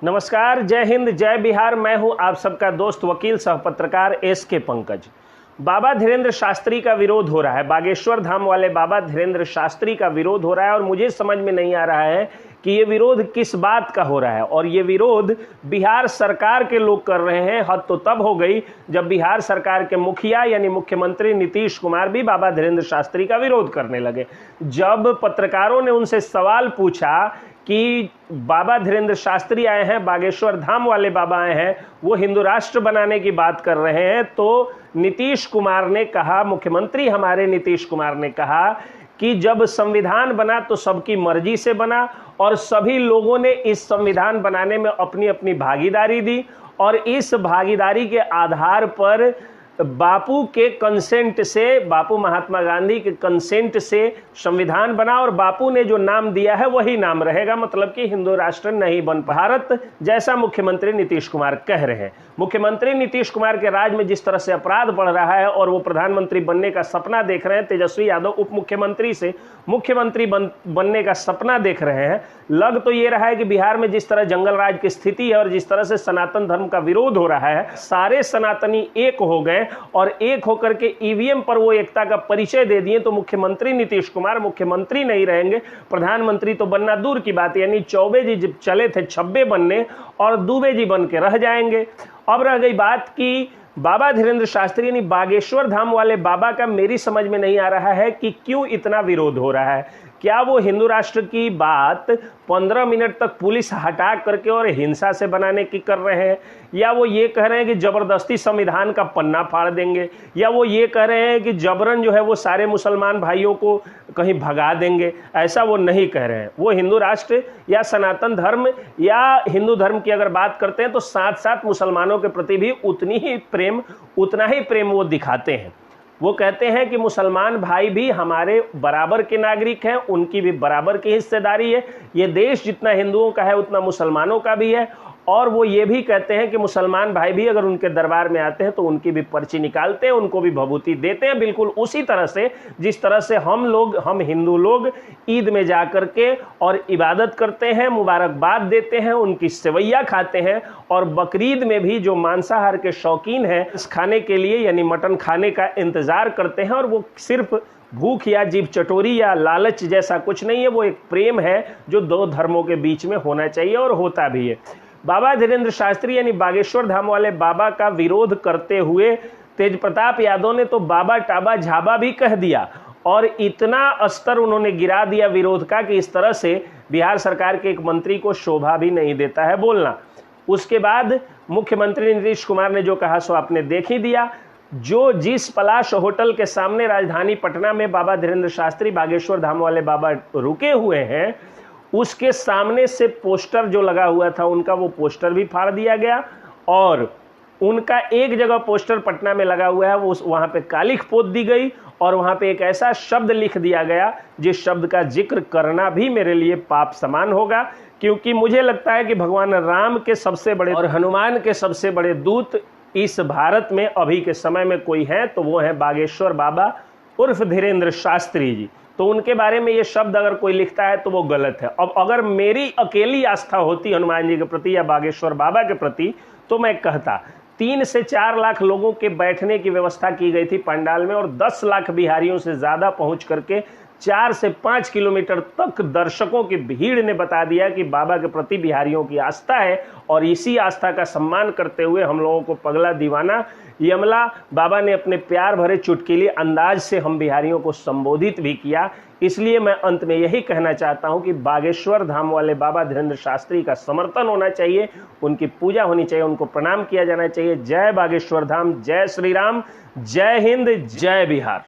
नमस्कार, जय हिंद, जय बिहार। मैं हूं आप सबका दोस्त वकील सह पत्रकार एसके पंकज। बाबा धीरेन्द्र शास्त्री का विरोध हो रहा है, बागेश्वर धाम वाले बाबा धीरेन्द्र शास्त्री का विरोध हो रहा है और मुझे समझ में नहीं आ रहा है कि ये विरोध किस बात का हो रहा है। और ये विरोध बिहार सरकार के लोग कर रहे हैं। हद तो तब हो गई जब बिहार सरकार के मुखिया यानी मुख्यमंत्री नीतीश कुमार भी बाबा धीरेन्द्र शास्त्री का विरोध करने लगे। जब पत्रकारों ने उनसे सवाल पूछा कि बाबा धीरेन्द्र शास्त्री आए हैं, बागेश्वर धाम वाले बाबा आए हैं, वो हिंदू राष्ट्र बनाने की बात कर रहे हैं, तो नीतीश कुमार ने कहा, मुख्यमंत्री हमारे नीतीश कुमार ने कहा कि जब संविधान बना तो सबकी मर्जी से बना और सभी लोगों ने इस संविधान बनाने में अपनी अपनी भागीदारी दी और इस भागीदारी के आधार पर बापू के कंसेंट से, बापू महात्मा गांधी के कंसेंट से संविधान बना और बापू ने जो नाम दिया है वही नाम रहेगा, मतलब कि हिंदू राष्ट्र नहीं बन भारत, जैसा मुख्यमंत्री नीतीश कुमार कह रहे हैं। मुख्यमंत्री नीतीश कुमार के राज में जिस तरह से अपराध बढ़ रहा है और वो प्रधानमंत्री बनने का सपना देख रहे हैं, तेजस्वी यादव उप मुख्यमंत्री से मुख्यमंत्री बनने का सपना देख रहे हैं, लग तो ये रहा है कि बिहार में जिस तरह जंगल राज की स्थिति है और जिस तरह से सनातन धर्म का विरोध हो रहा है, सारे सनातनी एक हो गए और एक होकर के ईवीएम पर वो एकता का परिचय दे दिए, तो मुख्यमंत्री नीतीश कुमार मुख्यमंत्री नहीं रहेंगे, प्रधानमंत्री तो बनना दूर की बात। यानी चौबे जी जब चले थे छब्बे बनने और दुबे जी बन के रह जाएंगे। अब रह गई बात कि बाबा धीरेन्द्र शास्त्री यानी बागेश्वर धाम वाले बाबा का मेरी समझ में नहीं आ रहा है कि क्यों इतना विरोध हो रहा है। क्या वो हिंदू राष्ट्र की बात 15 मिनट तक पुलिस हटा करके और हिंसा से बनाने की कर रहे हैं, या वो ये कह रहे हैं कि जबरदस्ती संविधान का पन्ना फाड़ देंगे, या वो ये कह रहे हैं कि जबरन जो है वो सारे मुसलमान भाइयों को कहीं भगा देंगे। ऐसा वो नहीं कह रहे हैं। वो हिंदू राष्ट्र या सनातन धर्म या हिंदू धर्म की अगर बात करते हैं तो साथ साथ मुसलमानों के प्रति भी उतना ही प्रेम वो दिखाते हैं। वो कहते हैं कि मुसलमान भाई भी हमारे बराबर के नागरिक हैं, उनकी भी बराबर की हिस्सेदारी है। ये देश जितना हिंदुओं का है उतना मुसलमानों का भी है। और वो ये भी कहते हैं कि मुसलमान भाई भी अगर उनके दरबार में आते हैं तो उनकी भी पर्ची निकालते हैं, उनको भी भभूति देते हैं, बिल्कुल उसी तरह से जिस तरह से हम हिंदू लोग ईद में जा कर के और इबादत करते हैं, मुबारकबाद देते हैं, उनकी सेवैया खाते हैं। और बकरीद में भी जो मांसाहार के शौकीन हैं इस खाने के लिए यानी मटन खाने का इंतज़ार करते हैं, और वो सिर्फ भूख या जीभ चटोरी या लालच जैसा कुछ नहीं है, वो एक प्रेम है जो दो धर्मों के बीच में होना चाहिए और होता भी है। बाबा धीरेन्द्र शास्त्री यानी बागेश्वर धाम वाले बाबा का विरोध करते हुए तेज प्रताप यादव ने तो बाबा टाबा झाबा भी कह दिया और इतना स्तर उन्होंने गिरा दिया विरोध का कि इस तरह से बिहार सरकार के एक मंत्री को शोभा भी नहीं देता है बोलना। उसके बाद मुख्यमंत्री नीतीश कुमार ने जो कहा सो आपने देख ही दिया। जो जिस पलाश होटल के सामने राजधानी पटना में बाबा धीरेन्द्र शास्त्री बागेश्वर धाम वाले बाबा रुके हुए हैं, उसके सामने से पोस्टर जो लगा हुआ था उनका, वो पोस्टर भी फाड़ दिया गया। और उनका एक जगह पोस्टर पटना में लगा हुआ है, वो वहाँ पे कालिख पोत दी गई और वहाँ पे एक ऐसा शब्द लिख दिया गया जिस शब्द का जिक्र करना भी मेरे लिए पाप समान होगा, क्योंकि मुझे लगता है कि भगवान राम के सबसे बड़े और हनुमान के सबसे बड़े दूत इस भारत में अभी के समय में कोई है तो वो है बागेश्वर बाबा उर्फ धीरेन्द्र शास्त्री जी। तो उनके बारे में ये शब्द अगर कोई लिखता है तो वो गलत है। अब अगर मेरी अकेली आस्था होती हनुमान जी के प्रति या बागेश्वर बाबा के प्रति तो मैं कहता 3 से 4 लाख लोगों के बैठने की व्यवस्था की गई थी पंडाल में और 10 लाख बिहारियों से ज़्यादा पहुंच करके 4 से 5 किलोमीटर तक दर्शकों की भीड़ ने बता दिया कि बाबा के प्रति बिहारियों की आस्था है। और इसी आस्था का सम्मान करते हुए हम लोगों को पगला दीवाना यमला बाबा ने अपने प्यार भरे चुटकीले अंदाज से हम बिहारियों को संबोधित भी किया। इसलिए मैं अंत में यही कहना चाहता हूं कि बागेश्वर धाम वाले बाबा धीरेन्द्र शास्त्री का समर्थन होना चाहिए, उनकी पूजा होनी चाहिए, उनको प्रणाम किया जाना चाहिए। जय बागेश्वर धाम, जय श्री राम, जय हिंद, जय बिहार।